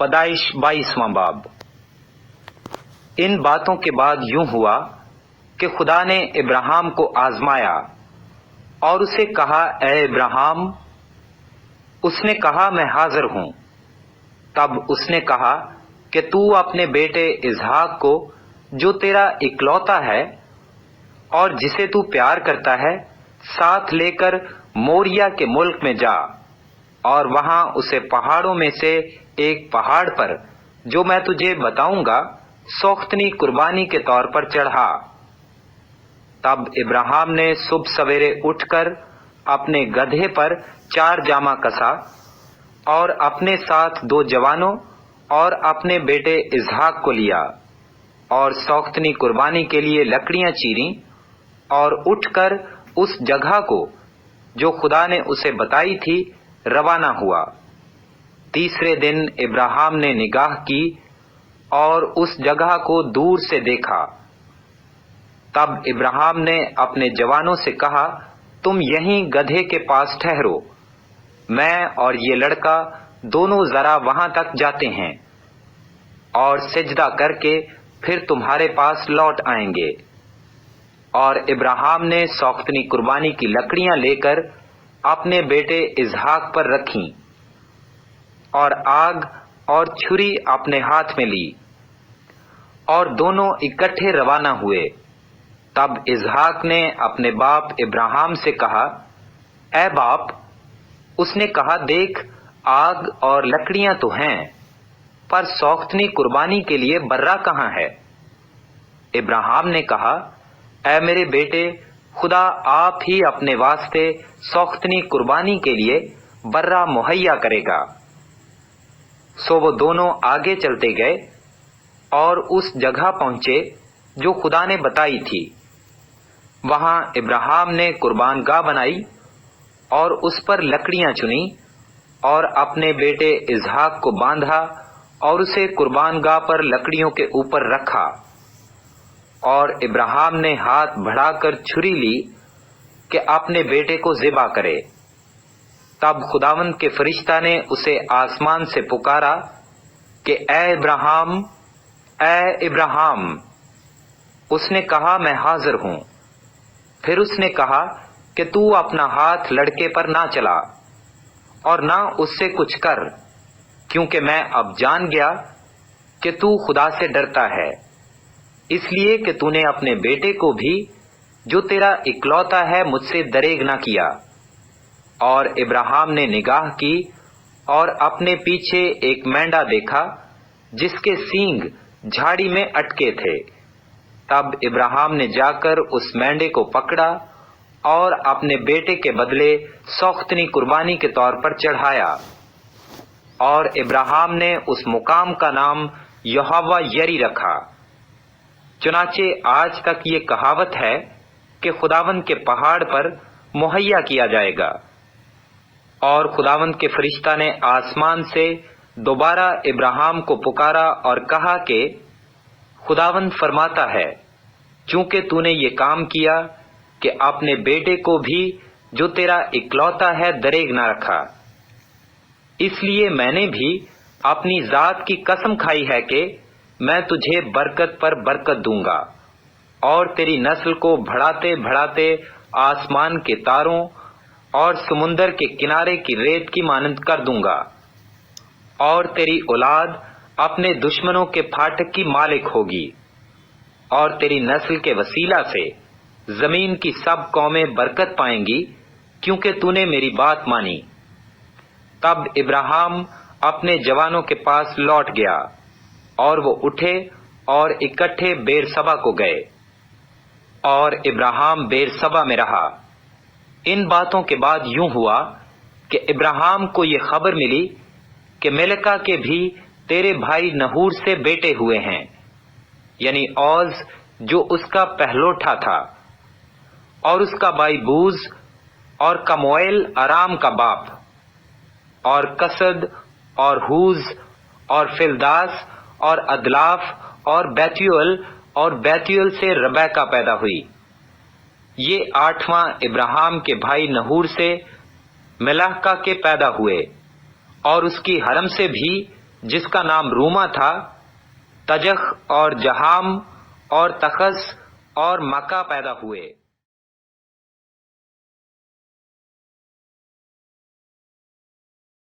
پیدائش 22واں باب۔ ان باتوں کے بعد یوں ہوا کہ خدا نے ابراہیم کو آزمایا اور اسے کہا، اے ابراہیم۔ اس نے کہا، میں حاضر ہوں۔ تب اس نے کہا کہ تو اپنے بیٹے اسحاق کو جو تیرا اکلوتا ہے اور جسے تو پیار کرتا ہے ساتھ لے کر موریا کے ملک میں جا، اور وہاں اسے پہاڑوں میں سے ایک پہاڑ پر جو میں تجھے بتاؤں گا سوختنی قربانی کے طور پر چڑھا۔ تب ابراہیم نے صبح سویرے اٹھ کر اپنے گدھے پر 4 جامہ کسا اور اپنے ساتھ 2 جوانوں اور اپنے بیٹے اسحاق کو لیا اور سوختنی قربانی کے لیے لکڑیاں چیریں اور اٹھ کر اس جگہ کو جو خدا نے اسے بتائی تھی روانہ ہوا۔ تیسرے دن ابراہیم نے نگاہ کی اور اس جگہ کو دور سے دیکھا۔ تب ابراہیم نے اپنے جوانوں سے کہا، تم یہیں گدھے کے پاس ٹھہرو، میں اور یہ لڑکا دونوں ذرا وہاں تک جاتے ہیں اور سجدہ کر کے پھر تمہارے پاس لوٹ آئیں گے۔ اور ابراہیم نے سوختنی قربانی کی لکڑیاں لے کر اپنے بیٹے اسحاق پر رکھیں اور آگ اور چھری اپنے ہاتھ میں لی اور دونوں اکٹھے روانہ ہوئے۔ تب اسحاق نے اپنے باپ ابراہیم سے کہا، اے باپ۔ اس نے کہا، دیکھ، آگ اور لکڑیاں تو ہیں، پر سوختنی قربانی کے لیے برہ کہاں ہے؟ ابراہیم نے کہا، اے میرے بیٹے، خدا آپ ہی اپنے واسطے سوختنی قربانی کے لیے برہ مہیا کرے گا۔ سو وہ دونوں آگے چلتے گئے اور اس جگہ پہنچے جو خدا نے بتائی تھی۔ وہاں ابراہیم نے قربان گاہ بنائی اور اس پر لکڑیاں چنی اور اپنے بیٹے اسحاق کو باندھا اور اسے قربان گاہ پر لکڑیوں کے اوپر رکھا۔ اور ابراہیم نے ہاتھ بڑھا کر چھری لی کہ اپنے بیٹے کو ذبح کرے۔ تب خداوند کے فرشتہ نے اسے آسمان سے پکارا کہ اے ابراہیم، اے ابراہیم۔ اس نے کہا، میں حاضر ہوں۔ پھر اس نے کہا کہ تو اپنا ہاتھ لڑکے پر نہ چلا اور نہ اس سے کچھ کر، کیونکہ میں اب جان گیا کہ تو خدا سے ڈرتا ہے، اس لیے کہ تو نے اپنے بیٹے کو بھی جو تیرا اکلوتا ہے مجھ سے دریغ نہ کیا۔ اور ابراہیم نے نگاہ کی اور اپنے پیچھے ایک مینڈا دیکھا جس کے سینگ جھاڑی میں اٹکے تھے۔ تب ابراہیم نے جا کر اس مینڈے کو پکڑا اور اپنے بیٹے کے بدلے سوختنی قربانی کے طور پر چڑھایا۔ اور ابراہیم نے اس مقام کا نام یہوہ یری رکھا۔ چنانچہ آج تک یہ کہاوت ہے کہ خداوند کے پہاڑ پر مہیا کیا جائے گا۔ اور خداوند کے فرشتہ نے آسمان سے دوبارہ ابراہیم کو پکارا اور کہا کہ خداوند فرماتا ہے، چونکہ تو نے یہ کام کیا کہ اپنے بیٹے کو بھی جو تیرا اکلوتا ہے دریغ نہ رکھا، اس لیے میں نے بھی اپنی ذات کی قسم کھائی ہے کہ میں تجھے برکت پر برکت دوں گا اور تیری نسل کو بڑھاتے بڑھاتے آسمان کے تاروں اور سمندر کے کنارے کی ریت کی مانند کر دوں گا، اور تیری اولاد اپنے دشمنوں کے پھاٹک کی مالک ہوگی، اور تیری نسل کے وسیلہ سے زمین کی سب قومیں برکت پائیں گی، کیونکہ تو نے میری بات مانی۔ تب ابراہیم اپنے جوانوں کے پاس لوٹ گیا اور وہ اٹھے اور اکٹھے بیر سبا کو گئے، اور ابراہیم بیر سبا میں رہا۔ ان باتوں کے بعد یوں ہوا کہ ابراہیم کو یہ خبر ملی کہ ملکہ کے بھی تیرے بھائی نحور سے بیٹے ہوئے ہیں، یعنی اوز جو اس کا پہلوٹا تھا، اور اس کا بھائی بوز، اور کموئیل ارام کا باپ، اور کسد اور ہوز اور فلداس اور ادلاف اور بیتیول، اور بیتیول سے ربیکہ پیدا ہوئی۔ یہ 8واں ابراہیم کے بھائی نحور سے ملحکہ کے پیدا ہوئے، اور اس کی حرم سے بھی جس کا نام روما تھا، تجخ اور جہام اور تخس اور مکہ پیدا ہوئے۔